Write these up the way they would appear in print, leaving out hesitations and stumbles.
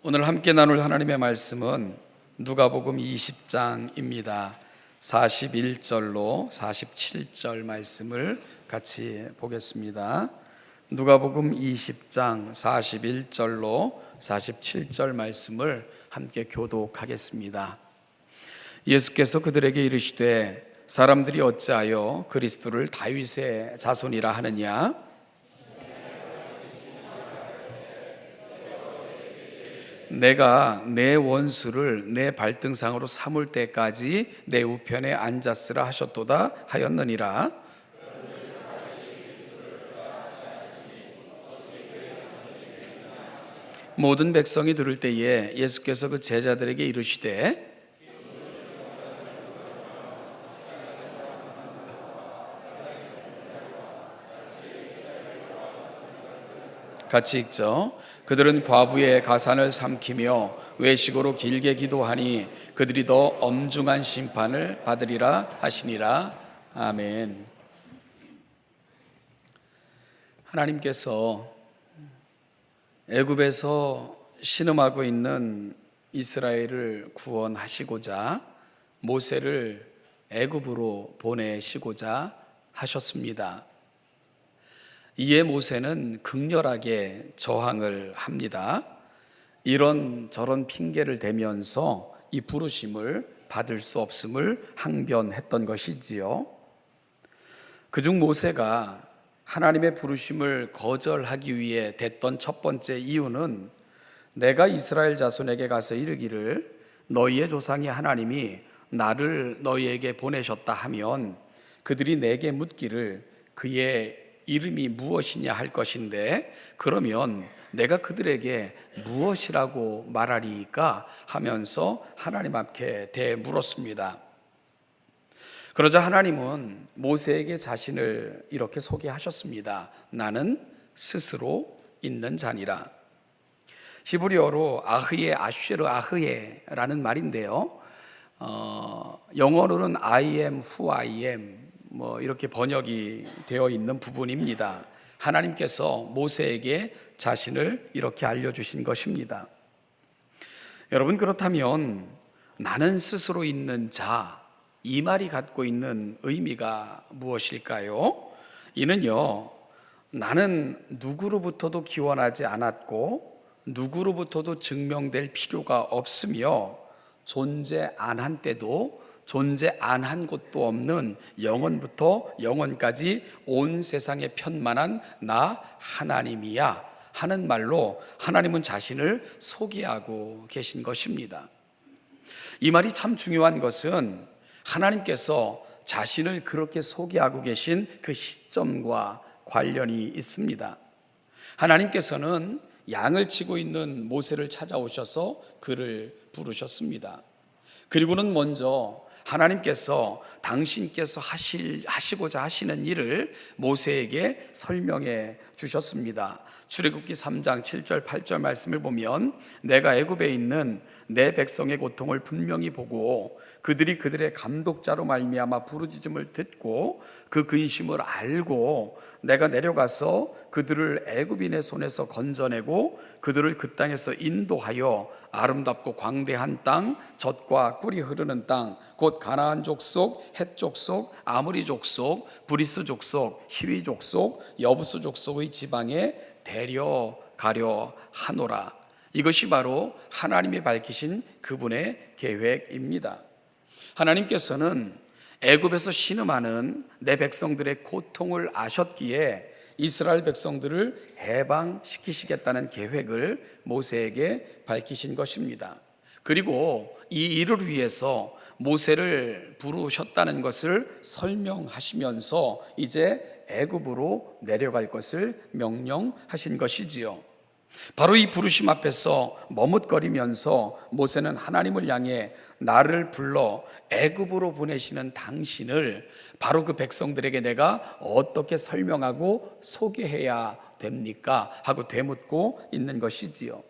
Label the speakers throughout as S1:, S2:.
S1: 오늘 함께 나눌 하나님의 말씀은 누가복음 20장입니다. 41절로 47절 말씀을 같이 보겠습니다. 누가복음 20장 41절로 47절 말씀을 함께 교독하겠습니다. 예수께서 그들에게 이르시되 사람들이 어찌하여 그리스도를 다윗의 자손이라 하느냐? 내가 내 원수를 내 발등상으로 삼을 때까지 내 우편에 앉았으라 하셨도다 하였느니라. 모든 백성이 들을 때에 예수께서 그 제자들에게 이르시되 같이 읽죠. 그들은 과부의 가산을 삼키며 외식으로 길게 기도하니 그들이 더 엄중한 심판을 받으리라 하시니라. 아멘. 하나님께서 애굽에서 신음하고 있는 이스라엘을 구원하시고자 모세를 애굽으로 보내시고자 하셨습니다. 이에 모세는 극렬하게 저항을 합니다. 이런저런 핑계를 대면서 이 부르심을 받을 수 없음을 항변했던 것이지요. 그중 모세가 하나님의 부르심을 거절하기 위해 댔던 첫 번째 이유는 내가 이스라엘 자손에게 가서 이르기를 너희의 조상의 하나님이 나를 너희에게 보내셨다 하면 그들이 내게 묻기를 그의 이름이 무엇이냐 할 것인데 그러면 내가 그들에게 무엇이라고 말하리까 하면서 하나님 앞에 대물었습니다. 그러자 하나님은 모세에게 자신을 이렇게 소개하셨습니다. 나는 스스로 있는 자니라. 히브리어로 아흐예 아쉐르 아흐예라는 말인데요. 영어로는 I am who I am 이렇게 번역이 되어 있는 부분입니다. 하나님께서 모세에게 자신을 이렇게 알려주신 것입니다. 여러분, 그렇다면 나는 스스로 있는 자, 이 말이 갖고 있는 의미가 무엇일까요? 이는요, 나는 누구로부터도 기원하지 않았고 누구로부터도 증명될 필요가 없으며 존재 안 한 때도 존재 안 한 곳도 없는 영원부터 영원까지 온 세상에 편만한 나 하나님이야 하는 말로 하나님은 자신을 소개하고 계신 것입니다. 이 말이 참 중요한 것은 하나님께서 자신을 그렇게 소개하고 계신 그 시점과 관련이 있습니다. 하나님께서는 양을 치고 있는 모세를 찾아오셔서 그를 부르셨습니다. 그리고는 먼저 하나님께서 당신께서 하시고자 하시는 일을 모세에게 설명해 주셨습니다. 출애굽기 3장 7절 8절 말씀을 보면 내가 애굽에 있는 내 백성의 고통을 분명히 보고 그들이 그들의 감독자로 말미암아 부르짖음을 듣고 그 근심을 알고 내가 내려가서 그들을 애굽인의 손에서 건져내고 그들을 그 땅에서 인도하여 아름답고 광대한 땅, 젖과 꿀이 흐르는 땅, 곧 가나안 족속, 헷 족속, 아모리 족속, 브리스 족속, 히위 족속, 여부스 족속의 지방에 데려가려 하노라. 이것이 바로 하나님이 밝히신 그분의 계획입니다. 하나님께서는 애굽에서 신음하는 내 백성들의 고통을 아셨기에 이스라엘 백성들을 해방시키시겠다는 계획을 모세에게 밝히신 것입니다. 그리고 이 일을 위해서 모세를 부르셨다는 것을 설명하시면서 이제 애굽으로 내려갈 것을 명령하신 것이지요. 바로 이 부르심 앞에서 머뭇거리면서 모세는 하나님을 향해 나를 불러 애굽으로 보내시는 당신을 바로 그 백성들에게 내가 어떻게 설명하고 소개해야 됩니까? 하고 되묻고 있는 것이지요.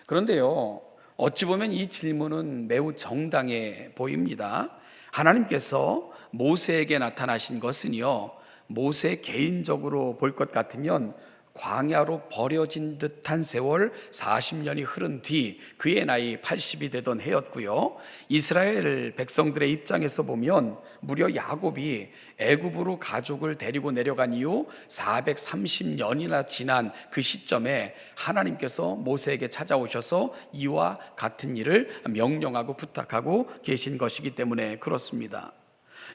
S1: 그런데요, 어찌 보면 이 질문은 매우 정당해 보입니다. 하나님께서 모세에게 나타나신 것은요, 모세 개인적으로 볼 것 같으면 광야로 버려진 듯한 세월 40년이 흐른 뒤 그의 나이 80이 되던 해였고요. 이스라엘 백성들의 입장에서 보면 무려 야곱이 애굽으로 가족을 데리고 내려간 이후 430년이나 지난 그 시점에 하나님께서 모세에게 찾아오셔서 이와 같은 일을 명령하고 부탁하고 계신 것이기 때문에 그렇습니다.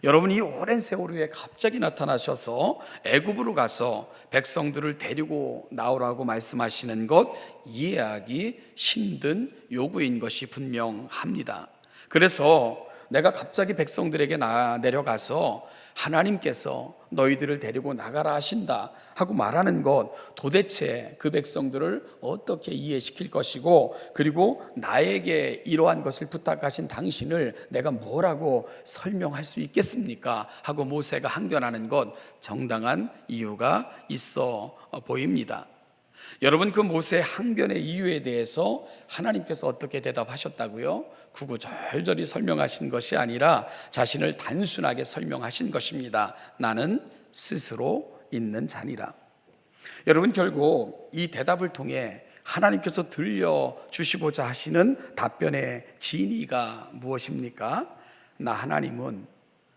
S1: 여러분, 이 오랜 세월 후에 갑자기 나타나셔서 애굽으로 가서 백성들을 데리고 나오라고 말씀하시는 것, 이해하기 힘든 요구인 것이 분명합니다. 그래서 내가 갑자기 백성들에게 내려가서 하나님께서 너희들을 데리고 나가라 하신다 하고 말하는 것, 도대체 그 백성들을 어떻게 이해시킬 것이고, 그리고 나에게 이러한 것을 부탁하신 당신을 내가 뭐라고 설명할 수 있겠습니까? 하고 모세가 항변하는 것, 정당한 이유가 있어 보입니다. 여러분, 그 모세의 항변의 이유에 대해서 하나님께서 어떻게 대답하셨다고요? 구구절절히 설명하신 것이 아니라 자신을 단순하게 설명하신 것입니다. 나는 스스로 있는 자니라. 여러분, 결국 이 대답을 통해 하나님께서 들려주시고자 하시는 답변의 진의가 무엇입니까? 나 하나님은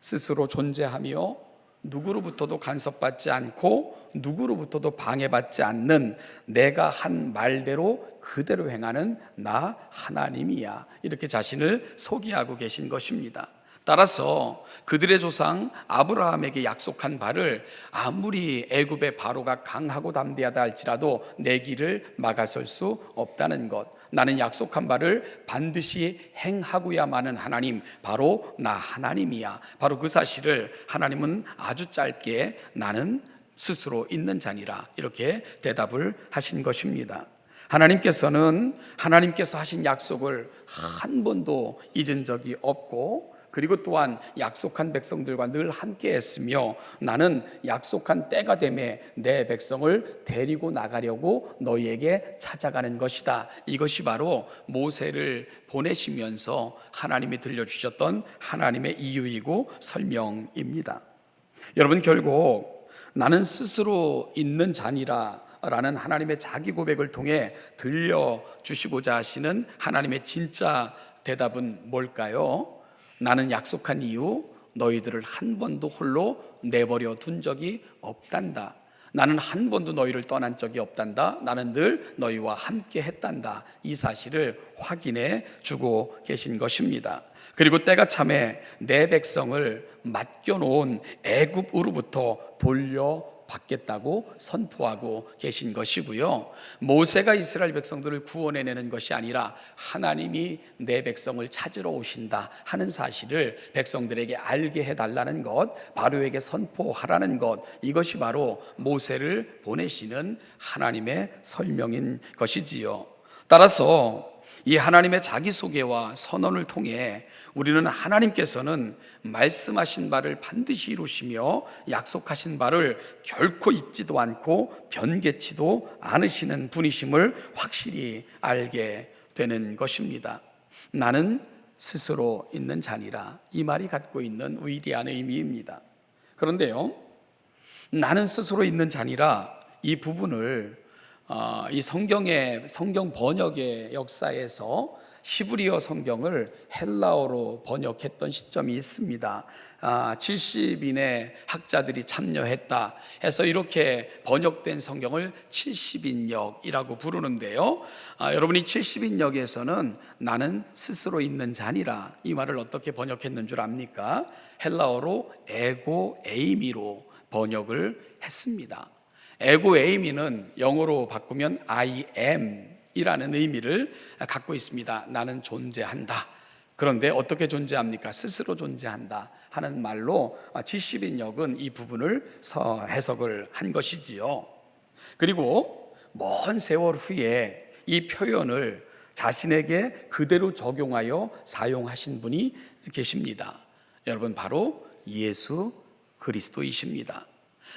S1: 스스로 존재하며 누구로부터도 간섭받지 않고 누구로부터도 방해받지 않는, 내가 한 말대로 그대로 행하는 나 하나님이야, 이렇게 자신을 소개하고 계신 것입니다. 따라서 그들의 조상 아브라함에게 약속한 바를 아무리 애굽의 바로가 강하고 담대하다 할지라도 내 길을 막아설 수 없다는 것, 나는 약속한 바를 반드시 행하고야마는 하나님, 바로 나 하나님이야, 바로 그 사실을 하나님은 아주 짧게 나는 스스로 있는 자니라, 이렇게 대답을 하신 것입니다. 하나님께서는 하나님께서 하신 약속을 한 번도 잊은 적이 없고, 그리고 또한 약속한 백성들과 늘 함께 했으며, 나는 약속한 때가 되매 내 백성을 데리고 나가려고 너희에게 찾아가는 것이다. 이것이 바로 모세를 보내시면서 하나님이 들려주셨던 하나님의 이유이고 설명입니다. 여러분, 결국 나는 스스로 있는 자니라 라는 하나님의 자기 고백을 통해 들려주시고자 하시는 하나님의 진짜 대답은 뭘까요? 나는 약속한 이후 너희들을 한 번도 홀로 내버려 둔 적이 없단다. 나는 한 번도 너희를 떠난 적이 없단다. 나는 늘 너희와 함께 했단다. 이 사실을 확인해 주고 계신 것입니다. 그리고 때가 참에 내 백성을 맡겨놓은 애굽으로부터 돌려받겠다고 선포하고 계신 것이고요. 모세가 이스라엘 백성들을 구원해내는 것이 아니라 하나님이 내 백성을 찾으러 오신다 하는 사실을 백성들에게 알게 해달라는 것, 바로에게 선포하라는 것, 이것이 바로 모세를 보내시는 하나님의 설명인 것이지요. 따라서 이 하나님의 자기소개와 선언을 통해 우리는 하나님께서는 말씀하신 바를 반드시 이루시며 약속하신 바를 결코 잊지도 않고 변개치도 않으시는 분이심을 확실히 알게 되는 것입니다. 나는 스스로 있는 자니라, 이 말이 갖고 있는 위대한 의미입니다. 그런데요, 나는 스스로 있는 자니라, 이 부분을 이 성경 번역의 역사에서 히브리어 성경을 헬라어로 번역했던 시점이 있습니다. 70인의 학자들이 참여했다 해서 이렇게 번역된 성경을 70인역이라고 부르는데요. 여러분이 70인역에서는 나는 스스로 있는 자니라, 이 말을 어떻게 번역했는 줄 압니까? 헬라어로 에고 에이미로 번역을 했습니다. 에고 에이미는 영어로 바꾸면 I am 이라는 의미를 갖고 있습니다. 나는 존재한다. 그런데 어떻게 존재합니까? 스스로 존재한다 하는 말로 70인역은 이 부분을 해석을 한 것이지요. 그리고 먼 세월 후에 이 표현을 자신에게 그대로 적용하여 사용하신 분이 계십니다. 여러분, 바로 예수 그리스도이십니다.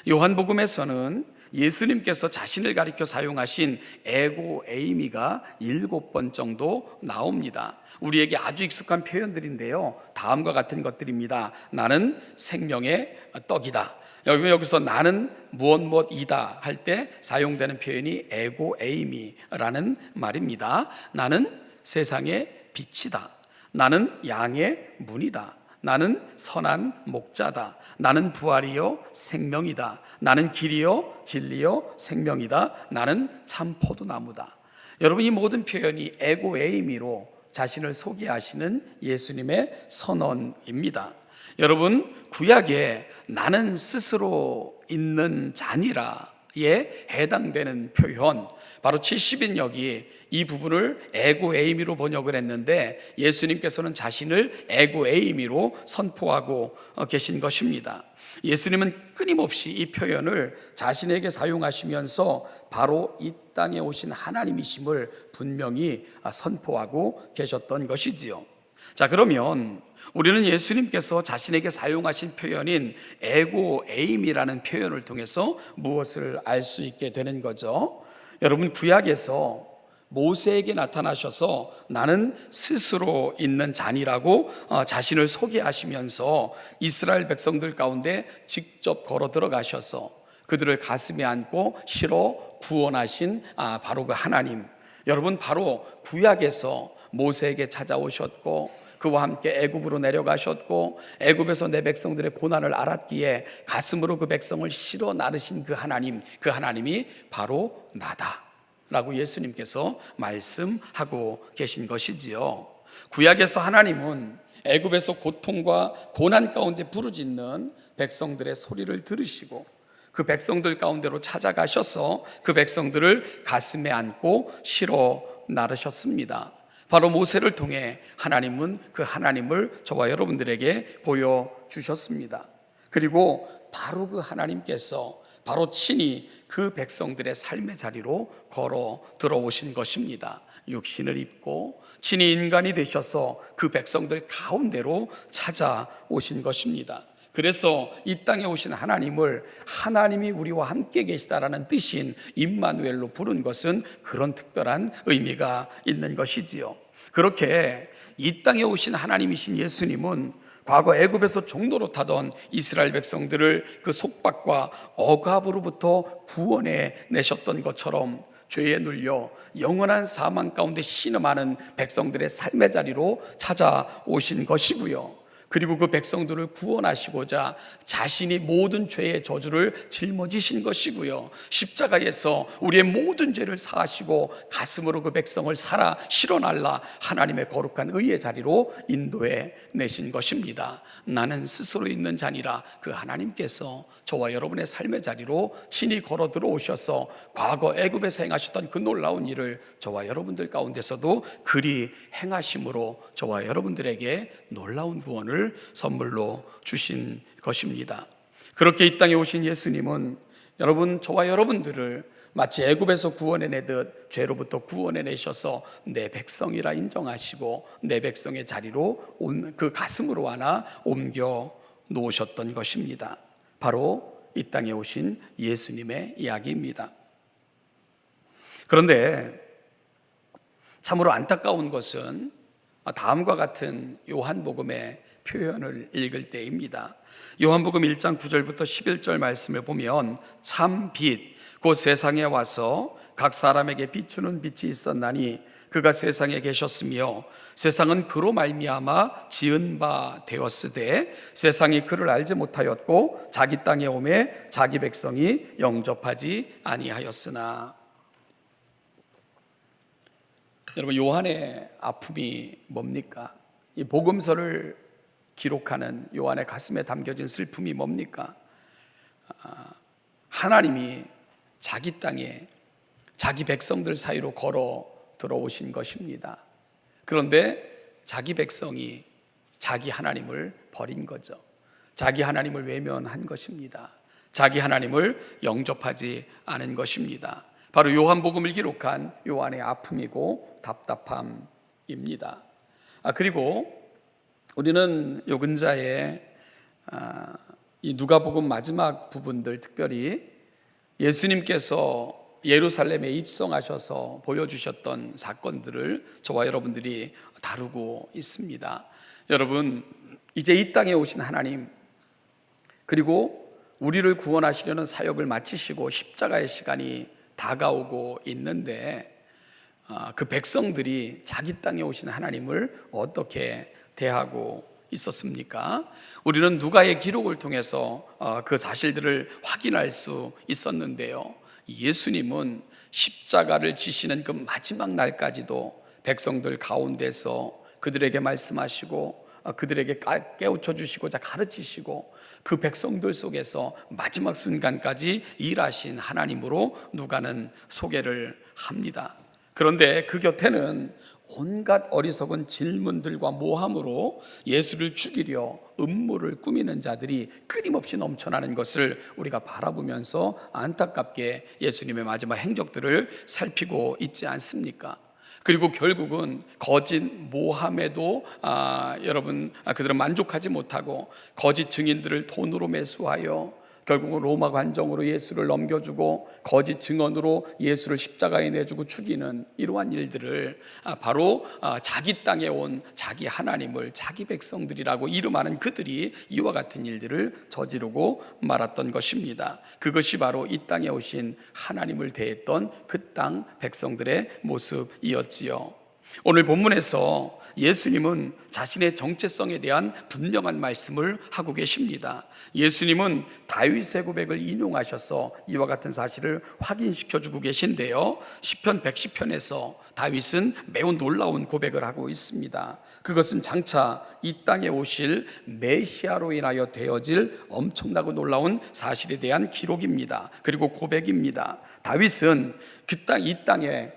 S1: 요한복음에서는 예수님께서 자신을 가리켜 사용하신 에고 에이미가 7번 정도 나옵니다. 우리에게 아주 익숙한 표현들인데요, 다음과 같은 것들입니다. 나는 생명의 떡이다. 여기서 나는 무엇이다 할 때 사용되는 표현이 에고 에이미라는 말입니다. 나는 세상의 빛이다. 나는 양의 문이다. 나는 선한 목자다. 나는 부활이요 생명이다. 나는 길이요 진리요 생명이다. 나는 참 포도나무다. 여러분, 이 모든 표현이 에고 에이미로 자신을 소개하시는 예수님의 선언입니다. 여러분, 구약에 나는 스스로 있는 자니라에 해당되는 표현, 바로 70인역이 이 부분을 에고 에이미로 번역을 했는데 예수님께서는 자신을 에고 에이미로 선포하고 계신 것입니다. 예수님은 끊임없이 이 표현을 자신에게 사용하시면서 바로 이 땅에 오신 하나님이심을 분명히 선포하고 계셨던 것이지요. 자, 그러면 우리는 예수님께서 자신에게 사용하신 표현인 에고 에임이라는 표현을 통해서 무엇을 알 수 있게 되는 거죠? 여러분, 구약에서 모세에게 나타나셔서 나는 스스로 있는 자니라고 자신을 소개하시면서 이스라엘 백성들 가운데 직접 걸어 들어가셔서 그들을 가슴에 안고 실어 구원하신 바로 그 하나님, 여러분, 바로 구약에서 모세에게 찾아오셨고 그와 함께 애굽으로 내려가셨고 애굽에서 내 백성들의 고난을 알았기에 가슴으로 그 백성을 실어 나르신 그 하나님, 그 하나님이 바로 나다 라고 예수님께서 말씀하고 계신 것이지요. 구약에서 하나님은 애굽에서 고통과 고난 가운데 부르짖는 백성들의 소리를 들으시고 그 백성들 가운데로 찾아가셔서 그 백성들을 가슴에 안고 실어 나르셨습니다. 바로 모세를 통해 하나님은 그 하나님을 저와 여러분들에게 보여주셨습니다. 그리고 바로 그 하나님께서 바로 친히 그 백성들의 삶의 자리로 걸어 들어오신 것입니다. 육신을 입고 친히 인간이 되셔서 그 백성들 가운데로 찾아오신 것입니다. 그래서 이 땅에 오신 하나님을 하나님이 우리와 함께 계시다라는 뜻인 임마누엘로 부른 것은 그런 특별한 의미가 있는 것이지요. 그렇게 이 땅에 오신 하나님이신 예수님은 과거 애굽에서 종노릇 하던 이스라엘 백성들을 그 속박과 억압으로부터 구원해 내셨던 것처럼 죄에 눌려 영원한 사망 가운데 신음하는 백성들의 삶의 자리로 찾아오신 것이고요. 그리고 그 백성들을 구원하시고자 자신이 모든 죄의 저주를 짊어지신 것이고요. 십자가에서 우리의 모든 죄를 사하시고 가슴으로 그 백성을 살아 실어날라 하나님의 거룩한 의의 자리로 인도해 내신 것입니다. 나는 스스로 있는 자니라 그 하나님께서 저와 여러분의 삶의 자리로 친히 걸어 들어오셔서 과거 애굽에서 행하셨던 그 놀라운 일을 저와 여러분들 가운데서도 그리 행하심으로 저와 여러분들에게 놀라운 구원을 선물로 주신 것입니다. 그렇게 이 땅에 오신 예수님은 여러분, 저와 여러분들을 마치 애굽에서 구원해내듯 죄로부터 구원해내셔서 내 백성이라 인정하시고 내 백성의 자리로 그 가슴으로 하나 옮겨 놓으셨던 것입니다. 바로 이 땅에 오신 예수님의 이야기입니다. 그런데 참으로 안타까운 것은 다음과 같은 요한복음의 표현을 읽을 때입니다. 요한복음 1장 9절부터 11절 말씀을 보면 참 빛, 곧 세상에 와서 각 사람에게 비추는 빛이 있었나니 그가 세상에 계셨으며 세상은 그로 말미암아 지은 바 되었으되 세상이 그를 알지 못하였고 자기 땅에 오매 자기 백성이 영접하지 아니하였으나. 여러분, 요한의 아픔이 뭡니까? 이 복음서를 기록하는 요한의 가슴에 담겨진 슬픔이 뭡니까? 하나님이 자기 땅에 자기 백성들 사이로 걸어 들어오신 것입니다. 그런데 자기 백성이 자기 하나님을 버린 거죠. 자기 하나님을 외면한 것입니다. 자기 하나님을 영접하지 않은 것입니다. 바로 요한복음을 기록한 요한의 아픔이고 답답함입니다. 그리고 우리는 요 근자의 이 누가복음 마지막 부분들, 특별히 예수님께서 예루살렘에 입성하셔서 보여주셨던 사건들을 저와 여러분들이 다루고 있습니다. 여러분, 이제 이 땅에 오신 하나님, 그리고 우리를 구원하시려는 사역을 마치시고 십자가의 시간이 다가오고 있는데 그 백성들이 자기 땅에 오신 하나님을 어떻게 대하고 있었습니까? 우리는 누가의 기록을 통해서 그 사실들을 확인할 수 있었는데요. 예수님은 십자가를 지시는 그 마지막 날까지도 백성들 가운데서 그들에게 말씀하시고 그들에게 깨우쳐 주시고자 가르치시고 그 백성들 속에서 마지막 순간까지 일하신 하나님으로 누가는 소개를 합니다. 그런데 그 곁에는 온갖 어리석은 질문들과 모함으로 예수를 죽이려 음모를 꾸미는 자들이 끊임없이 넘쳐나는 것을 우리가 바라보면서 안타깝게 예수님의 마지막 행적들을 살피고 있지 않습니까? 그리고 결국은 거짓 모함에도 여러분 그들은 만족하지 못하고 거짓 증인들을 돈으로 매수하여 결국은 로마 관정으로 예수를 넘겨주고 거짓 증언으로 예수를 십자가에 내주고 죽이는 이러한 일들을 바로 자기 땅에 온 자기 하나님을 자기 백성들이라고 이름하는 그들이 이와 같은 일들을 저지르고 말았던 것입니다. 그것이 바로 이 땅에 오신 하나님을 대했던 그 땅 백성들의 모습이었지요. 오늘 본문에서 예수님은 자신의 정체성에 대한 분명한 말씀을 하고 계십니다. 예수님은 다윗의 고백을 인용하셔서 이와 같은 사실을 확인시켜 주고 계신데요. 시편 110편에서 다윗은 매우 놀라운 고백을 하고 있습니다. 그것은 장차 이 땅에 오실 메시아로 인하여 되어질 엄청나고 놀라운 사실에 대한 기록입니다. 그리고 고백입니다. 다윗은 이 땅에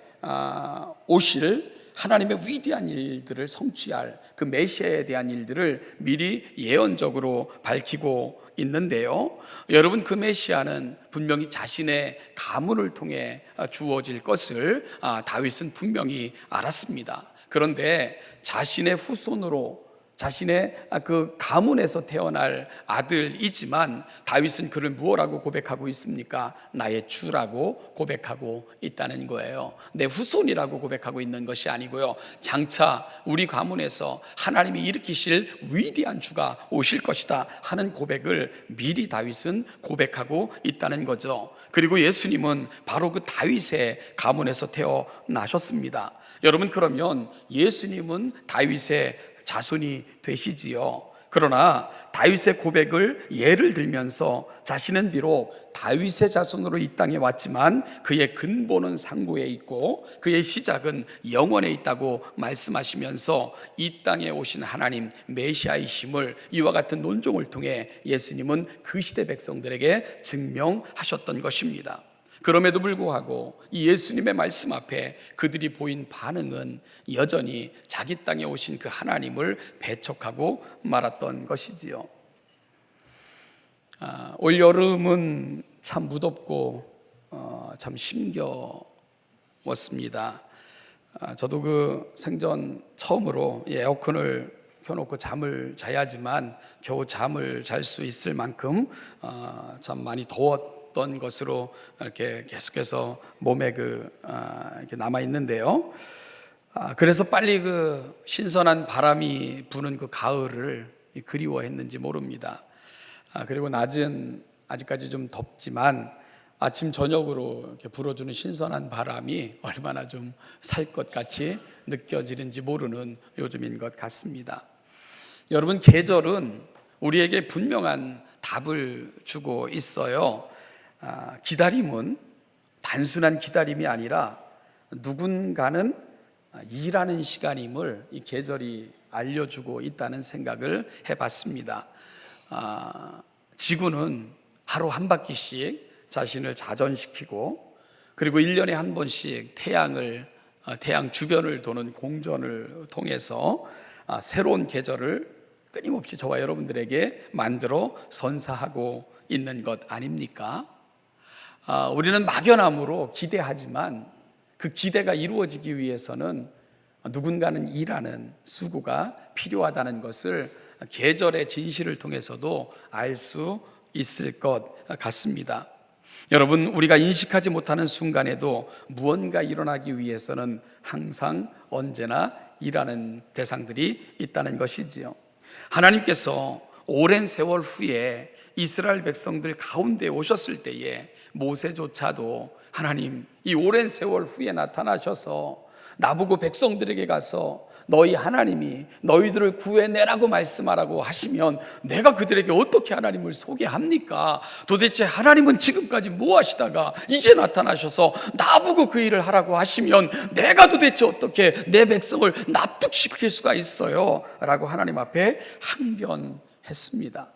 S1: 오실 하나님의 위대한 일들을 성취할 그 메시아에 대한 일들을 미리 예언적으로 밝히고 있는데요. 여러분, 그 메시아는 분명히 자신의 가문을 통해 주어질 것을 다윗은 분명히 알았습니다. 그런데 자신의 후손으로 자신의 그 가문에서 태어날 아들이지만 다윗은 그를 무엇라고 고백하고 있습니까? 나의 주라고 고백하고 있다는 거예요. 내 후손이라고 고백하고 있는 것이 아니고요. 장차 우리 가문에서 하나님이 일으키실 위대한 주가 오실 것이다 하는 고백을 미리 다윗은 고백하고 있다는 거죠. 그리고 예수님은 바로 그 다윗의 가문에서 태어나셨습니다. 여러분, 그러면 예수님은 다윗의 자손이 되시지요. 그러나 다윗의 고백을 예를 들면서 자신은 비록 다윗의 자손으로 이 땅에 왔지만 그의 근본은 상고에 있고 그의 시작은 영원에 있다고 말씀하시면서 이 땅에 오신 하나님 메시아이심을 이와 같은 논종을 통해 예수님은 그 시대 백성들에게 증명하셨던 것입니다. 그럼에도 불구하고 이 예수님의 말씀 앞에 그들이 보인 반응은 여전히 자기 땅에 오신 그 하나님을 배척하고 말았던 것이지요. 올 여름은 참 무덥고 참 힘겨웠습니다. 저도 그 생전 처음으로 에어컨을 켜놓고 잠을 자야지만 겨우 잠을 잘 수 있을 만큼 참 많이 더웠던 것으로 이렇게 계속해서 몸에 이렇게 남아 있는데요. 그래서 빨리 그 신선한 바람이 부는 그 가을을 그리워했는지 모릅니다. 그리고 낮은 아직까지 좀 덥지만 아침 저녁으로 이렇게 불어주는 신선한 바람이 얼마나 좀 살 것 같이 느껴지는지 모르는 요즘인 것 같습니다. 여러분, 계절은 우리에게 분명한 답을 주고 있어요. 기다림은 단순한 기다림이 아니라 누군가는 일하는 시간임을 이 계절이 알려주고 있다는 생각을 해봤습니다. 지구는 하루 한 바퀴씩 자신을 자전시키고 그리고 1년에 한 번씩 태양 주변을 도는 공전을 통해서 새로운 계절을 끊임없이 저와 여러분들에게 만들어 선사하고 있는 것 아닙니까? 우리는 막연함으로 기대하지만 그 기대가 이루어지기 위해서는 누군가는 일하는 수고가 필요하다는 것을 계절의 진실을 통해서도 알 수 있을 것 같습니다. 여러분, 우리가 인식하지 못하는 순간에도 무언가 일어나기 위해서는 항상 언제나 일하는 대상들이 있다는 것이지요. 하나님께서 오랜 세월 후에 이스라엘 백성들 가운데 오셨을 때에 모세조차도 하나님, 이 오랜 세월 후에 나타나셔서 나보고 백성들에게 가서 너희 하나님이 너희들을 구해내라고 말씀하라고 하시면 내가 그들에게 어떻게 하나님을 소개합니까? 도대체 하나님은 지금까지 뭐 하시다가 이제 나타나셔서 나보고 그 일을 하라고 하시면 내가 도대체 어떻게 내 백성을 납득시킬 수가 있어요? 라고 하나님 앞에 항변했습니다.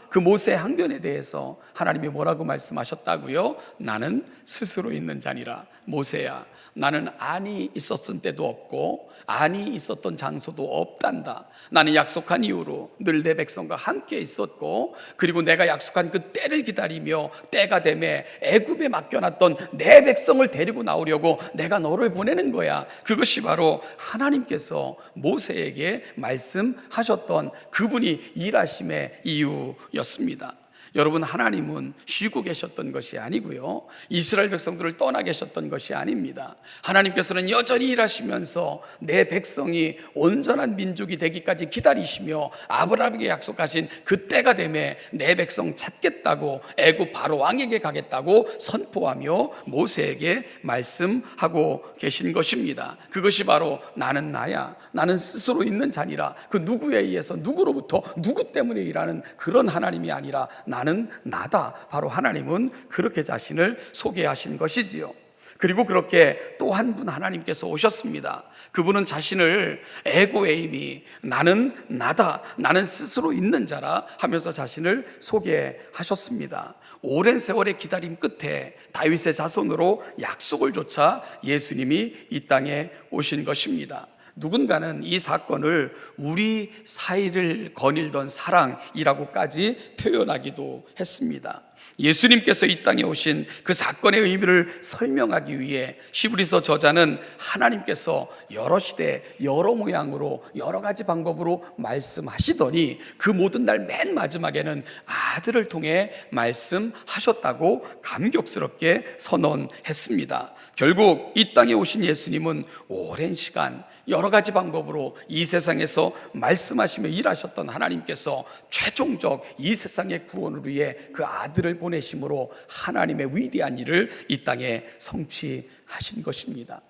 S1: 그 모세의 항변에 대해서 하나님이 뭐라고 말씀하셨다고요? 나는 스스로 있는 자니라. 모세야, 나는 안이 있었을 때도 없고 안이 있었던 장소도 없단다. 나는 약속한 이후로 늘 내 백성과 함께 있었고, 그리고 내가 약속한 그 때를 기다리며 때가 되매 애굽에 맡겨놨던 내 백성을 데리고 나오려고 내가 너를 보내는 거야. 그것이 바로 하나님께서 모세에게 말씀하셨던 그분이 일하심의 이유였습니다. 여러분, 하나님은 쉬고 계셨던 것이 아니고요, 이스라엘 백성들을 떠나 계셨던 것이 아닙니다. 하나님께서는 여전히 일하시면서 내 백성이 온전한 민족이 되기까지 기다리시며 아브라함에게 약속하신 그 때가 되매 내 백성 찾겠다고 애굽 바로 왕에게 가겠다고 선포하며 모세에게 말씀하고 계신 것입니다. 그것이 바로 나는 나야, 나는 스스로 있는 자니라. 그 누구에 의해서 누구로부터 누구 때문에 일하는 그런 하나님이 아니라 나는 나다. 바로 하나님은 그렇게 자신을 소개하신 것이지요. 그리고 그렇게 또 한 분 하나님께서 오셨습니다. 그분은 자신을 에고에임이 나는 나다, 나는 스스로 있는 자라 하면서 자신을 소개하셨습니다. 오랜 세월의 기다림 끝에 다윗의 자손으로 약속을 조차 예수님이 이 땅에 오신 것입니다. 누군가는 이 사건을 우리 사이를 거닐던 사랑이라고까지 표현하기도 했습니다. 예수님께서 이 땅에 오신 그 사건의 의미를 설명하기 위해 히브리서 저자는 하나님께서 여러 시대 여러 모양으로 여러 가지 방법으로 말씀하시더니 그 모든 날 맨 마지막에는 아들을 통해 말씀하셨다고 감격스럽게 선언했습니다. 결국 이 땅에 오신 예수님은 오랜 시간 여러 가지 방법으로 이 세상에서 말씀하시며 일하셨던 하나님께서 최종적 이 세상의 구원을 위해 그 아들을 보내심으로 하나님의 위대한 일을 이 땅에 성취하신 것입니다.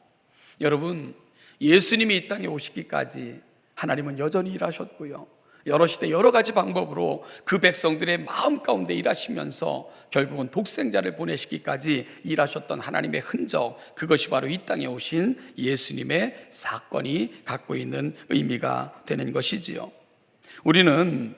S1: 여러분, 예수님이 이 땅에 오시기까지 하나님은 여전히 일하셨고요, 여러 시대 여러 가지 방법으로 그 백성들의 마음 가운데 일하시면서 결국은 독생자를 보내시기까지 일하셨던 하나님의 흔적, 그것이 바로 이 땅에 오신 예수님의 사건이 갖고 있는 의미가 되는 것이지요. 우리는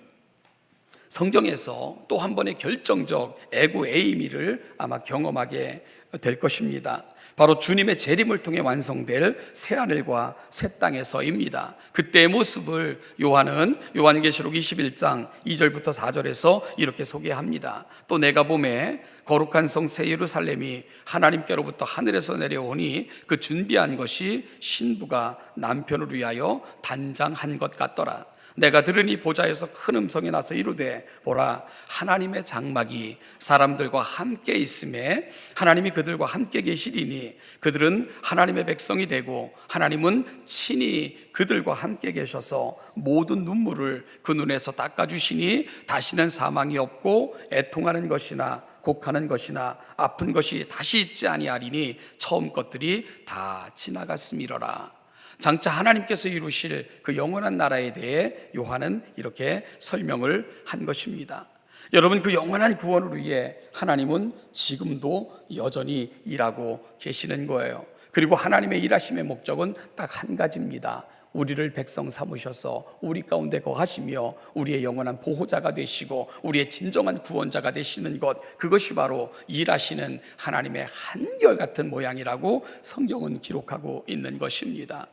S1: 성경에서 또 한 번의 결정적 에고에이미를 아마 경험하게 될 것입니다. 바로 주님의 재림을 통해 완성될 새하늘과 새 땅에서입니다. 그때의 모습을 요한은 요한계시록 21장 2절부터 4절에서 이렇게 소개합니다. 또 내가 보매 거룩한 성 새 예루살렘이 하나님께로부터 하늘에서 내려오니 그 준비한 것이 신부가 남편을 위하여 단장한 것 같더라. 내가 들으니 보좌에서 큰 음성이 나서 이르되 보라, 하나님의 장막이 사람들과 함께 있음에 하나님이 그들과 함께 계시리니 그들은 하나님의 백성이 되고 하나님은 친히 그들과 함께 계셔서 모든 눈물을 그 눈에서 닦아주시니 다시는 사망이 없고 애통하는 것이나 곡하는 것이나 아픈 것이 다시 있지 아니하리니 처음 것들이 다 지나갔음이로라. 장차 하나님께서 이루실 그 영원한 나라에 대해 요한은 이렇게 설명을 한 것입니다. 여러분, 그 영원한 구원을 위해 하나님은 지금도 여전히 일하고 계시는 거예요. 그리고 하나님의 일하심의 목적은 딱 한 가지입니다. 우리를 백성 삼으셔서 우리 가운데 거하시며 우리의 영원한 보호자가 되시고 우리의 진정한 구원자가 되시는 것, 그것이 바로 일하시는 하나님의 한결같은 모양이라고 성경은 기록하고 있는 것입니다.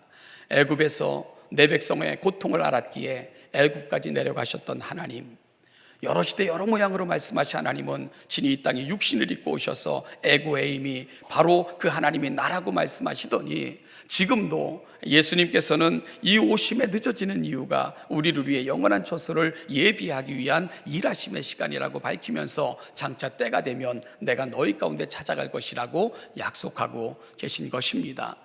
S1: 애굽에서 내 백성의 고통을 알았기에 애굽까지 내려가셨던 하나님, 여러 시대 여러 모양으로 말씀하신 하나님은 친히 이 땅에 육신을 입고 오셔서 에고에임이 바로 그 하나님이 나라고 말씀하시더니 지금도 예수님께서는 이 오심에 늦어지는 이유가 우리를 위해 영원한 처소를 예비하기 위한 일하심의 시간이라고 밝히면서 장차 때가 되면 내가 너희 가운데 찾아갈 것이라고 약속하고 계신 것입니다.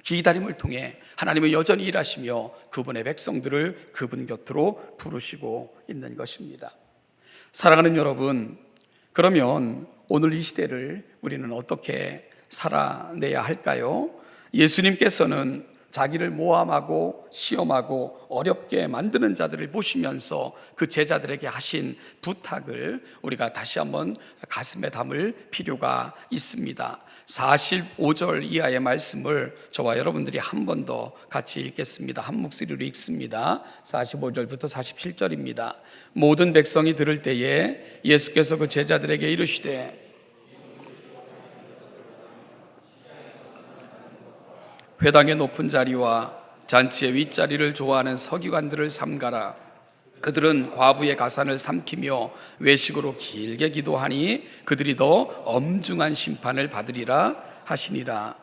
S1: 기다림을 통해 하나님은 여전히 일하시며 그분의 백성들을 그분 곁으로 부르시고 있는 것입니다. 사랑하는 여러분, 그러면 오늘 이 시대를 우리는 어떻게 살아내야 할까요? 예수님께서는 자기를 모함하고 시험하고 어렵게 만드는 자들을 보시면서 그 제자들에게 하신 부탁을 우리가 다시 한번 가슴에 담을 필요가 있습니다. 45절 이하의 말씀을 저와 여러분들이 한 번 더 같이 읽겠습니다. 한 목소리로 읽습니다. 45절부터 47절입니다. 모든 백성이 들을 때에 예수께서 그 제자들에게 이르시되 회당의 높은 자리와 잔치의 윗자리를 좋아하는 서기관들을 삼가라. 그들은 과부의 가산을 삼키며 외식으로 길게 기도하니 그들이 더 엄중한 심판을 받으리라 하시니라.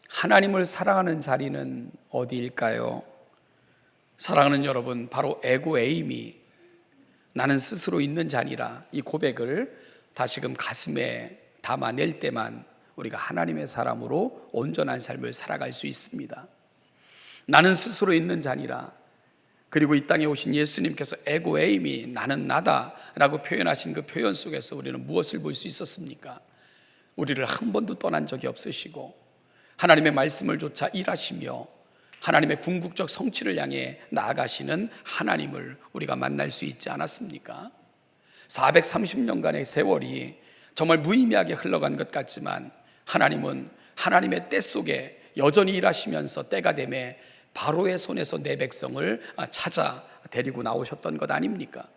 S1: 하나님을 사랑하는 자리는 어디일까요? 사랑하는 여러분, 바로 에고에임이 나는 스스로 있는 자니라, 이 고백을 다시금 가슴에 담아낼 때만 우리가 하나님의 사람으로 온전한 삶을 살아갈 수 있습니다. 나는 스스로 있는 자니라, 그리고 이 땅에 오신 예수님께서 에고에임이 나는 나다라고 표현하신 그 표현 속에서 우리는 무엇을 볼 수 있었습니까? 우리를 한 번도 떠난 적이 없으시고 하나님의 말씀을 조차 일하시며 하나님의 궁극적 성취를 향해 나아가시는 하나님을 우리가 만날 수 있지 않았습니까? 430년간의 세월이 정말 무의미하게 흘러간 것 같지만 하나님은 하나님의 때 속에 여전히 일하시면서 때가 되매 바로의 손에서 내 백성을 찾아 데리고 나오셨던 것 아닙니까?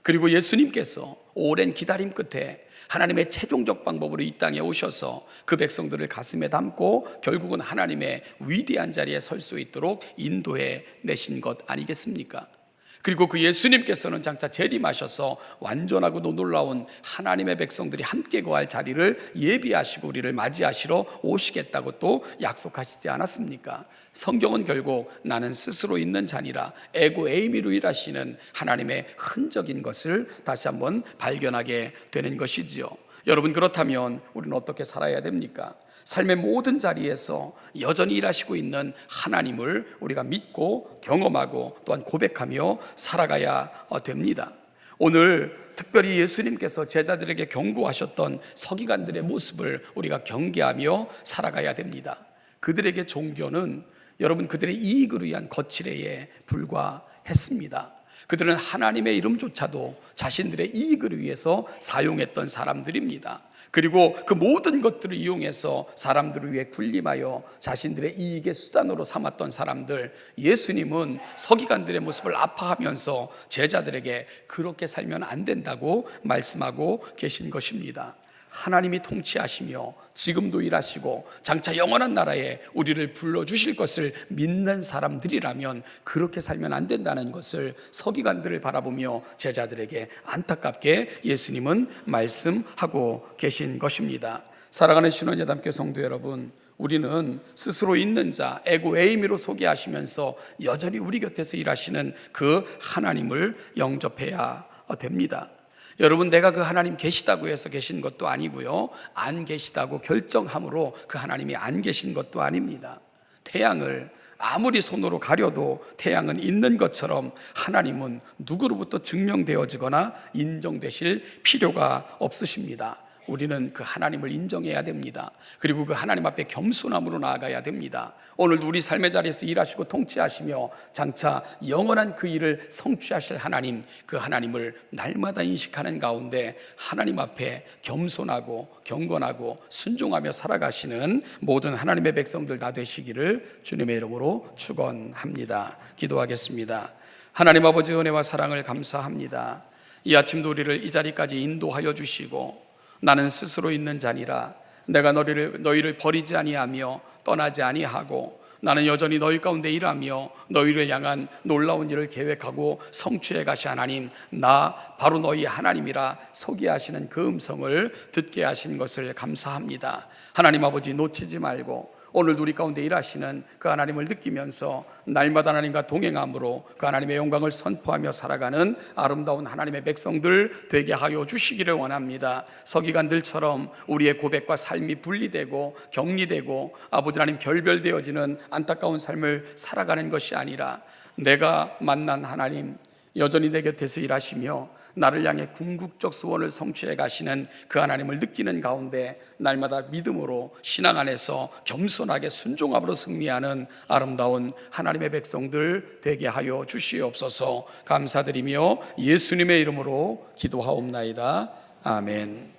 S1: 그리고 예수님께서 오랜 기다림 끝에 하나님의 최종적 방법으로 이 땅에 오셔서 그 백성들을 가슴에 담고 결국은 하나님의 위대한 자리에 설 수 있도록 인도해 내신 것 아니겠습니까? 그리고 그 예수님께서는 장차 재림하셔서 완전하고도 놀라운 하나님의 백성들이 함께 거할 자리를 예비하시고 우리를 맞이하시러 오시겠다고 또 약속하시지 않았습니까? 성경은 결국 나는 스스로 있는 자니라, 에고에이미로 일하시는 하나님의 흔적인 것을 다시 한번 발견하게 되는 것이지요. 여러분, 그렇다면 우리는 어떻게 살아야 됩니까? 삶의 모든 자리에서 여전히 일하시고 있는 하나님을 우리가 믿고 경험하고 또한 고백하며 살아가야 됩니다. 오늘 특별히 예수님께서 제자들에게 경고하셨던 서기관들의 모습을 우리가 경계하며 살아가야 됩니다. 그들에게 종교는 여러분 그들의 이익을 위한 거칠애에 불과했습니다. 그들은 하나님의 이름조차도 자신들의 이익을 위해서 사용했던 사람들입니다. 그리고 그 모든 것들을 이용해서 사람들을 위해 군림하여 자신들의 이익의 수단으로 삼았던 사람들, 예수님은 서기관들의 모습을 아파하면서 제자들에게 그렇게 살면 안 된다고 말씀하고 계신 것입니다. 하나님이 통치하시며 지금도 일하시고 장차 영원한 나라에 우리를 불러주실 것을 믿는 사람들이라면 그렇게 살면 안 된다는 것을 서기관들을 바라보며 제자들에게 안타깝게 예수님은 말씀하고 계신 것입니다. 사랑하는 신원여담교 성도 여러분, 우리는 스스로 있는 자, 에고에이미로 소개하시면서 여전히 우리 곁에서 일하시는 그 하나님을 영접해야 됩니다. 여러분, 내가 그 하나님 계시다고 해서 계신 것도 아니고요, 안 계시다고 결정함으로 그 하나님이 안 계신 것도 아닙니다. 태양을 아무리 손으로 가려도 태양은 있는 것처럼 하나님은 누구로부터 증명되어지거나 인정되실 필요가 없으십니다. 우리는 그 하나님을 인정해야 됩니다. 그리고 그 하나님 앞에 겸손함으로 나아가야 됩니다. 오늘도 우리 삶의 자리에서 일하시고 통치하시며 장차 영원한 그 일을 성취하실 하나님, 그 하나님을 날마다 인식하는 가운데 하나님 앞에 겸손하고 경건하고 순종하며 살아가시는 모든 하나님의 백성들 다 되시기를 주님의 이름으로 축원합니다. 기도하겠습니다. 하나님 아버지, 은혜와 사랑을 감사합니다. 이 아침도 우리를 이 자리까지 인도하여 주시고 나는 스스로 있는 자니라, 내가 너희를 버리지 아니하며 떠나지 아니하고 나는 여전히 너희 가운데 일하며 너희를 향한 놀라운 일을 계획하고 성취해 가시 하나님, 나 바로 너희 하나님이라 소개하시는 그 음성을 듣게 하신 것을 감사합니다. 하나님 아버지, 놓치지 말고 오늘도 우리 가운데 일하시는 그 하나님을 느끼면서 날마다 하나님과 동행함으로 그 하나님의 영광을 선포하며 살아가는 아름다운 하나님의 백성들 되게 하여 주시기를 원합니다. 서기관들처럼 우리의 고백과 삶이 분리되고 격리되고 아버지 하나님 결별되어지는 안타까운 삶을 살아가는 것이 아니라 내가 만난 하나님, 여전히 내 곁에서 일하시며 나를 향해 궁극적 소원을 성취해 가시는 그 하나님을 느끼는 가운데 날마다 믿음으로 신앙 안에서 겸손하게 순종함으로 승리하는 아름다운 하나님의 백성들 되게 하여 주시옵소서. 감사드리며 예수님의 이름으로 기도하옵나이다. 아멘.